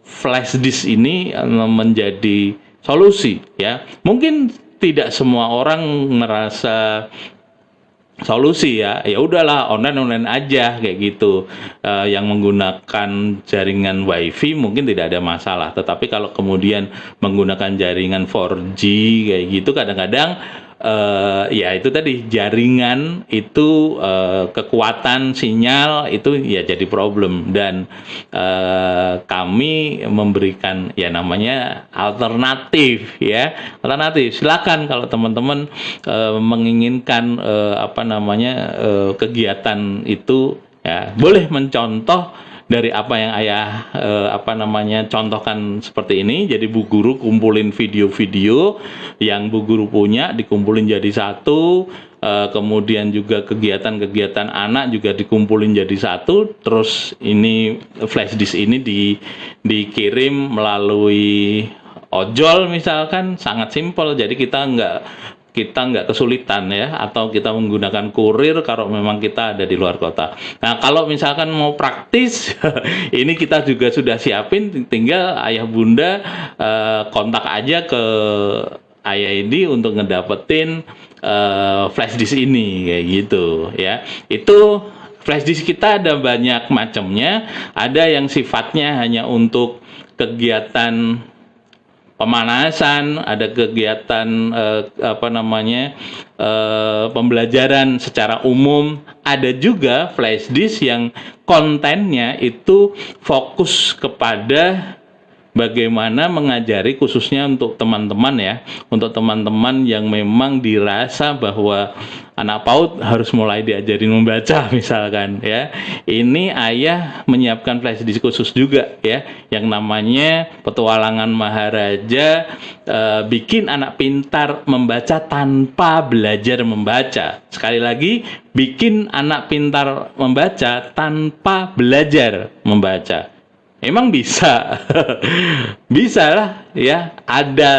flash disk ini menjadi solusi ya. Mungkin tidak semua orang merasa solusi ya udahlah online aja kayak gitu. Yang menggunakan jaringan wifi mungkin tidak ada masalah, tetapi kalau kemudian menggunakan jaringan 4G kayak gitu, kadang-kadang ya itu tadi, jaringan itu kekuatan sinyal itu ya jadi problem. Dan kami memberikan ya namanya alternatif. Silakan kalau teman-teman menginginkan kegiatan itu ya, boleh mencontoh dari apa yang ayah contohkan seperti ini. Jadi Bu Guru kumpulin video-video yang Bu Guru punya, dikumpulin jadi satu. Kemudian juga kegiatan-kegiatan anak juga dikumpulin jadi satu. Terus ini flash disk ini dikirim melalui ojol misalkan, sangat simpel. Jadi kita nggak kesulitan ya, atau kita menggunakan kurir kalau memang kita ada di luar kota. Nah, kalau misalkan mau praktis, ini kita juga sudah siapin, tinggal ayah bunda kontak aja ke ayah ini untuk ngedapetin flash disk ini kayak gitu ya. Itu flash disk kita ada banyak macamnya, ada yang sifatnya hanya untuk kegiatan pemanasan, ada kegiatan pembelajaran secara umum, ada juga flash disk yang kontennya itu fokus kepada bagaimana mengajari, khususnya untuk teman-teman ya, untuk teman-teman yang memang dirasa bahwa anak PAUD harus mulai diajarin membaca misalkan ya. Ini ayah menyiapkan flash disk khusus juga ya, yang namanya Petualangan Maharaja, bikin anak pintar membaca tanpa belajar membaca. Sekali lagi, bikin anak pintar membaca tanpa belajar membaca. Emang bisa, bisa lah ya. Ada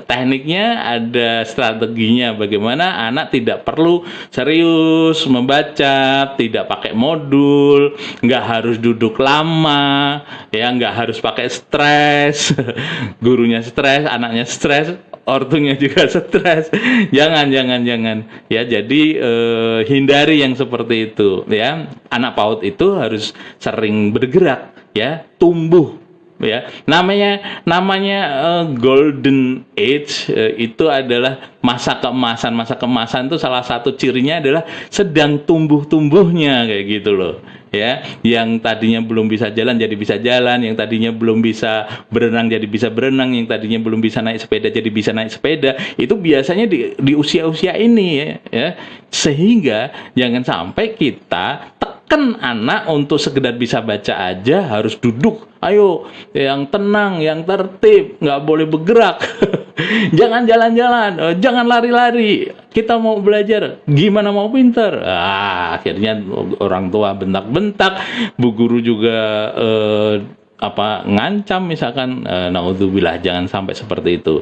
tekniknya, ada strateginya. Bagaimana anak tidak perlu serius membaca, tidak pakai modul, nggak harus duduk lama, ya nggak harus pakai stres. Gurunya stres, anaknya stres, ortunya juga stres. Jangan. Ya, jadi hindari yang seperti itu. Ya, anak PAUD itu harus sering bergerak. Ya, tumbuh ya, namanya golden age, itu adalah masa keemasan itu salah satu cirinya adalah sedang tumbuhnya kayak gitu loh ya. Yang tadinya belum bisa jalan jadi bisa jalan, yang tadinya belum bisa berenang jadi bisa berenang, yang tadinya belum bisa naik sepeda jadi bisa naik sepeda. Itu biasanya di usia-usia ini ya. Sehingga jangan sampai kita tekan anak untuk sekedar bisa baca aja harus duduk. Ayo, yang tenang, yang tertib, nggak boleh bergerak. Jangan jalan-jalan, jangan lari-lari. Kita mau belajar, gimana mau pinter? Akhirnya orang tua bentak-bentak, Bu Guru juga ngancam misalkan, naudzubillah, jangan sampai seperti itu.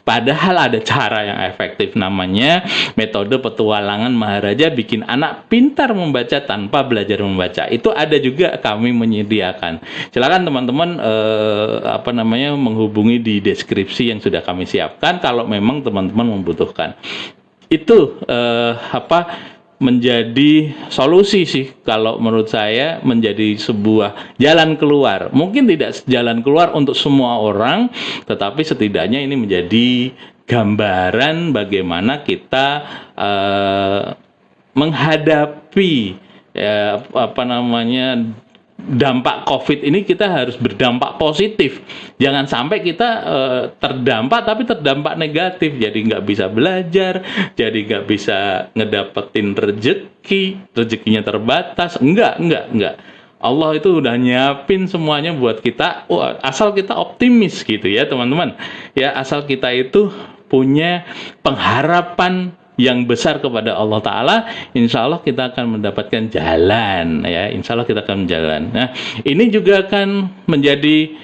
Padahal ada cara yang efektif, namanya metode Petualangan Maharaja, bikin anak pintar membaca tanpa belajar membaca. Itu ada juga kami menyediakan. Silakan teman-teman menghubungi di deskripsi yang sudah kami siapkan kalau memang teman-teman membutuhkan. Itu menjadi solusi sih kalau menurut saya, menjadi sebuah jalan keluar. Mungkin tidak jalan keluar untuk semua orang, tetapi setidaknya ini menjadi gambaran bagaimana kita menghadapi dampak COVID ini. Kita harus berdampak positif. Jangan sampai kita terdampak tapi terdampak negatif. Jadi nggak bisa belajar, jadi nggak bisa ngedapetin rezekinya terbatas. Enggak. Allah itu udah nyiapin semuanya buat kita. Asal kita optimis gitu ya teman-teman. Ya, asal kita itu punya pengharapan yang besar kepada Allah Ta'ala, insya Allah kita akan mendapatkan jalan ya, insya Allah kita akan berjalan. Nah, ini juga akan menjadi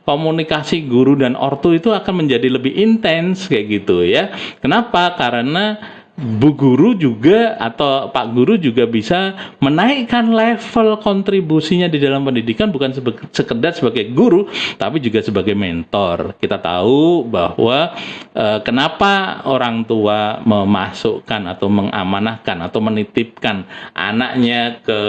komunikasi guru dan ortu itu akan menjadi lebih intens kayak gitu ya. Kenapa? Karena Bu Guru juga atau Pak Guru juga bisa menaikkan level kontribusinya di dalam pendidikan, bukan sekedar sebagai guru tapi juga sebagai mentor. Kita tahu bahwa kenapa orang tua memasukkan atau mengamanahkan atau menitipkan anaknya ke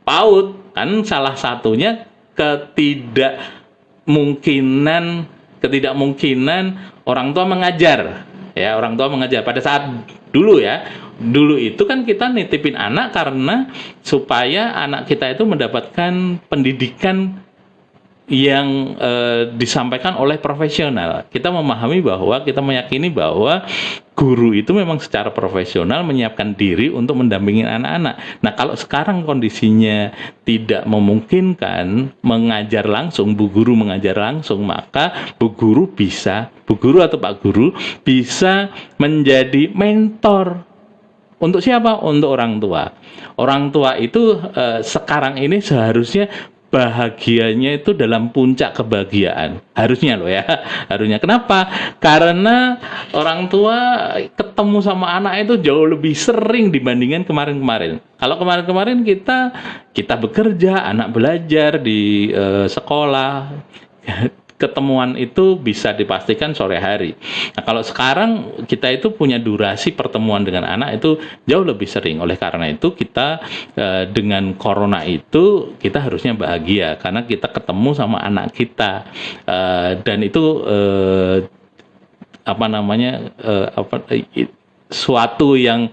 PAUD, kan salah satunya ketidakmungkinan orang tua mengajar. Ya, orang tua mengajar pada saat dulu itu kan kita nitipin anak karena supaya anak kita itu mendapatkan pendidikan yang disampaikan oleh profesional. Kita memahami bahwa, kita meyakini bahwa guru itu memang secara profesional menyiapkan diri untuk mendampingi anak-anak. Nah, kalau sekarang kondisinya tidak memungkinkan mengajar langsung, bu guru mengajar langsung, maka bu guru atau pak guru bisa menjadi mentor. Untuk siapa? Untuk orang tua. Orang tua itu sekarang ini seharusnya bahagianya itu dalam puncak kebahagiaan, harusnya loh ya, harusnya. Kenapa? Karena orang tua ketemu sama anak itu jauh lebih sering dibandingkan kemarin-kemarin. Kalau kemarin-kemarin kita bekerja, anak belajar di sekolah, ketemuan itu bisa dipastikan sore hari. Nah, kalau sekarang kita itu punya durasi pertemuan dengan anak itu jauh lebih sering. Oleh karena itu kita dengan corona itu kita harusnya bahagia karena kita ketemu sama anak kita, dan itu suatu yang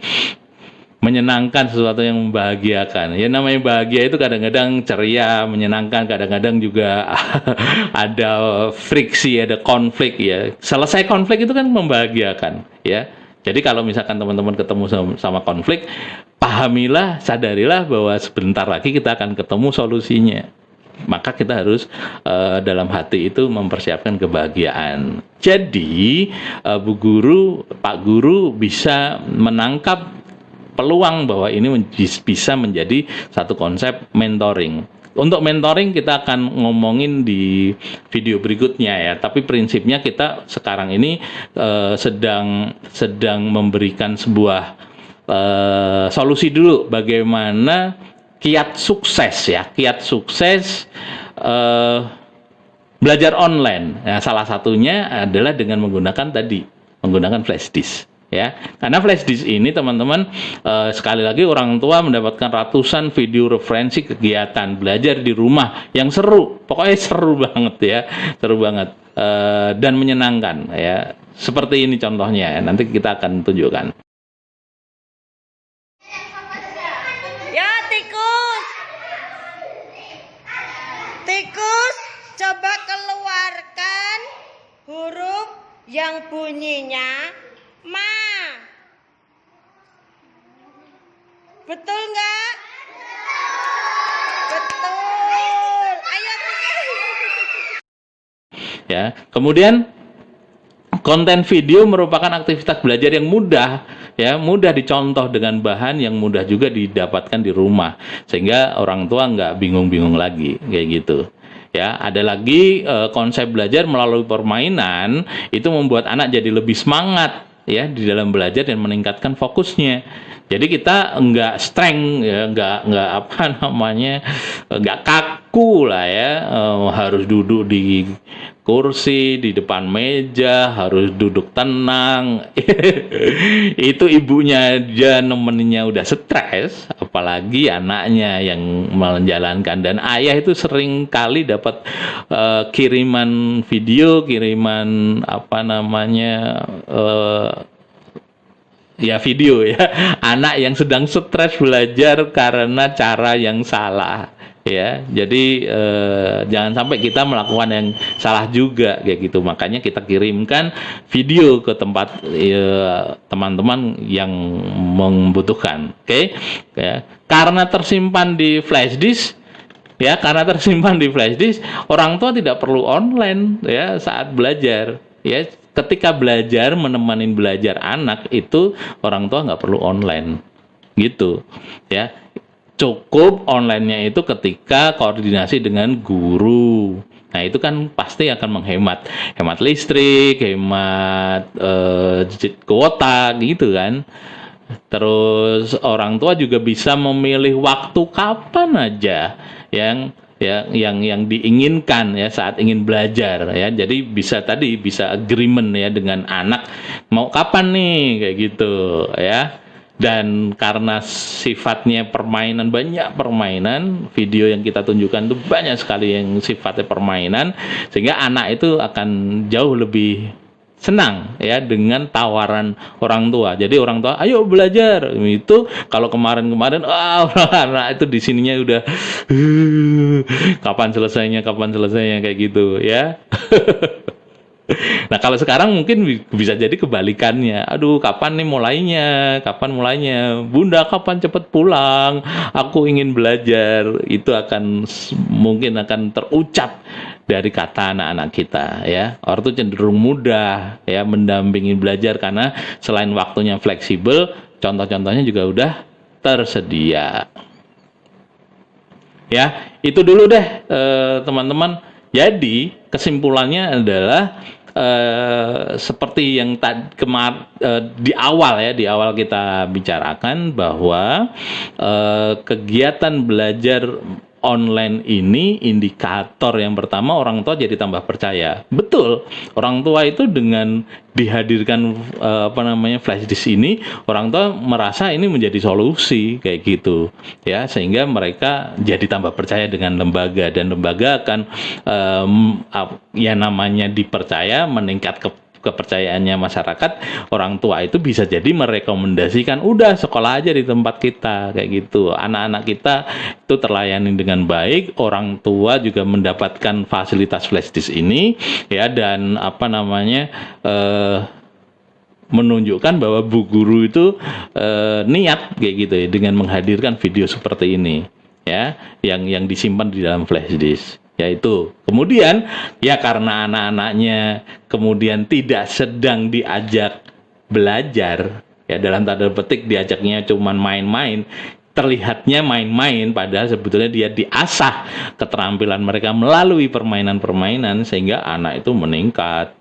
menyenangkan, sesuatu yang membahagiakan. Ya, namanya bahagia itu kadang-kadang ceria, menyenangkan, kadang-kadang juga ada friksi, ada konflik ya. Selesai konflik itu kan membahagiakan ya. Jadi kalau misalkan teman-teman ketemu sama konflik, pahamilah, sadarilah bahwa sebentar lagi kita akan ketemu solusinya. Maka kita harus dalam hati itu mempersiapkan kebahagiaan. Jadi bu guru, pak guru bisa menangkap peluang bahwa ini bisa menjadi satu konsep mentoring. Untuk mentoring kita akan ngomongin di video berikutnya ya. Tapi prinsipnya kita sekarang ini sedang memberikan sebuah solusi dulu bagaimana kiat sukses belajar online. Nah, salah satunya adalah dengan menggunakan flash disk. Ya, karena flash disk ini teman-teman, sekali lagi orang tua mendapatkan ratusan video referensi kegiatan belajar di rumah yang seru, pokoknya seru banget ya, dan menyenangkan ya. Seperti ini contohnya, nanti kita akan tunjukkan. Ya tikus, coba keluarkan huruf yang bunyinya ma. Betul nggak? Betul. Ayo. Ya, kemudian konten video merupakan aktivitas belajar yang mudah dicontoh dengan bahan yang mudah juga didapatkan di rumah, sehingga orang tua nggak bingung-bingung lagi kayak gitu. Ya, ada lagi konsep belajar melalui permainan itu membuat anak jadi lebih semangat ya di dalam belajar dan meningkatkan fokusnya. Jadi kita nggak streng ya, nggak kaku lah ya, harus duduk di kursi di depan meja, harus duduk tenang. Itu ibunya aja nemeninnya udah stres, apalagi anaknya yang menjalankan. Dan ayah itu sering kali dapat kiriman video, video ya, anak yang sedang stres belajar karena cara yang salah ya. Jadi jangan sampai kita melakukan yang salah juga kayak gitu. Makanya kita kirimkan video ke tempat teman-teman yang membutuhkan. Oke? Ya. Karena tersimpan di flash disk, orang tua tidak perlu online ya saat belajar ya. Ketika belajar, menemani belajar anak itu orang tua nggak perlu online gitu ya. Cukup online-nya itu ketika koordinasi dengan guru. Nah, itu kan pasti akan menghemat listrik, hemat kuota gitu kan. Terus orang tua juga bisa memilih waktu kapan aja yang diinginkan ya saat ingin belajar ya. Jadi bisa agreement ya dengan anak mau kapan nih kayak gitu ya. Dan karena sifatnya banyak permainan, video yang kita tunjukkan itu banyak sekali yang sifatnya permainan, sehingga anak itu akan jauh lebih senang ya dengan tawaran orang tua. Jadi orang tua, ayo belajar. Itu kalau kemarin-kemarin anak itu di sininya udah kapan selesainya kayak gitu ya. Nah, kalau sekarang mungkin bisa jadi kebalikannya. Aduh, kapan nih mulainya? Kapan mulainya? Bunda, kapan cepet pulang? Aku ingin belajar. Itu akan mungkin akan terucap dari kata anak-anak kita ya. Orang tuh cenderung mudah ya mendampingi belajar karena selain waktunya fleksibel, contoh-contohnya juga udah tersedia. Ya, itu dulu deh teman-teman. Jadi kesimpulannya adalah seperti yang di awal kita bicarakan bahwa kegiatan belajar online ini indikator yang pertama orang tua jadi tambah percaya. Betul, orang tua itu dengan dihadirkan flash disk ini, orang tua merasa ini menjadi solusi kayak gitu ya, sehingga mereka jadi tambah percaya dengan lembaga, dan lembaga akan ya namanya dipercaya, meningkat kepercayaannya masyarakat. Orang tua itu bisa jadi merekomendasikan udah sekolah aja di tempat kita kayak gitu, anak-anak kita itu terlayani dengan baik, orang tua juga mendapatkan fasilitas flash disk ini ya, dan menunjukkan bahwa Bu Guru itu niat kayak gitu ya dengan menghadirkan video seperti ini ya, yang disimpan di dalam flash disk. Yaitu kemudian ya karena anak-anaknya kemudian tidak sedang diajak belajar ya, dalam tanda petik diajaknya cuman main-main, terlihatnya main-main padahal sebetulnya dia diasah keterampilan mereka melalui permainan-permainan, sehingga anak itu meningkat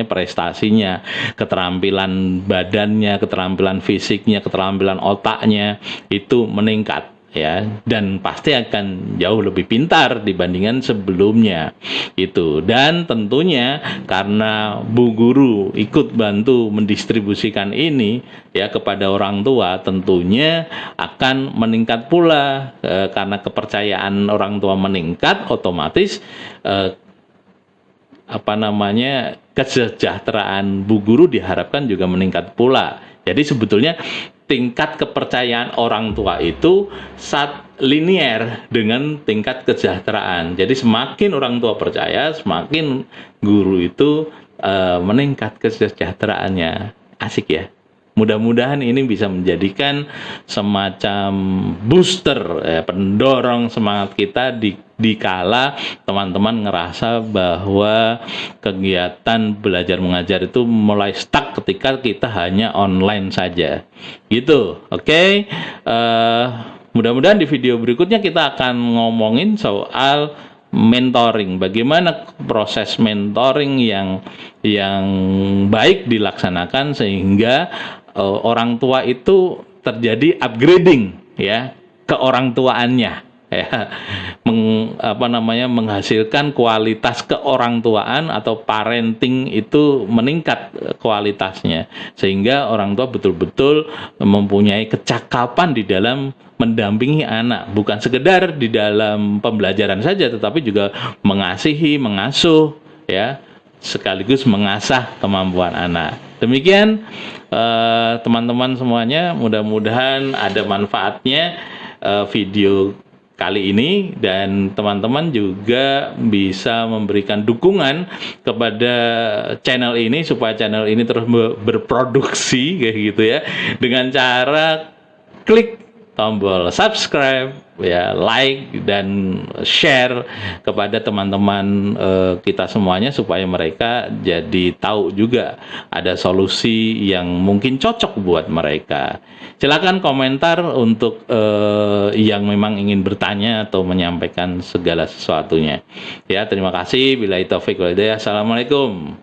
prestasinya, keterampilan badannya, keterampilan fisiknya, keterampilan otaknya itu meningkat ya, dan pasti akan jauh lebih pintar dibandingkan sebelumnya itu. Dan tentunya karena Bu Guru ikut bantu mendistribusikan ini ya kepada orang tua, tentunya akan meningkat pula karena kepercayaan orang tua meningkat, otomatis kesejahteraan Bu Guru diharapkan juga meningkat pula. Jadi sebetulnya tingkat kepercayaan orang tua itu linier dengan tingkat kesejahteraan. Jadi semakin orang tua percaya, semakin guru itu meningkat kesejahteraannya. Asik ya. Mudah-mudahan ini bisa menjadikan semacam booster pendorong semangat kita dikala teman-teman ngerasa bahwa kegiatan belajar mengajar itu mulai stuck ketika kita hanya online saja gitu. Oke. Mudah-mudahan di video berikutnya kita akan ngomongin soal mentoring, bagaimana proses mentoring yang baik dilaksanakan sehingga orang tua itu terjadi upgrading ya ke orang tuaannya ya, menghasilkan kualitas keorangtuaan atau parenting itu meningkat kualitasnya, sehingga orang tua betul-betul mempunyai kecakapan di dalam mendampingi anak, bukan sekedar di dalam pembelajaran saja, tetapi juga mengasihi, mengasuh ya, sekaligus mengasah kemampuan anak. Demikian teman-teman semuanya, mudah-mudahan ada manfaatnya video kali ini, dan teman-teman juga bisa memberikan dukungan kepada channel ini supaya channel ini terus berproduksi kayak gitu ya, dengan cara klik tombol subscribe ya, like dan share kepada teman-teman kita semuanya supaya mereka jadi tahu juga ada solusi yang mungkin cocok buat mereka. Silakan komentar untuk yang memang ingin bertanya atau menyampaikan segala sesuatunya. Ya, terima kasih. Billahi taufiq wal hidayah. Assalamualaikum.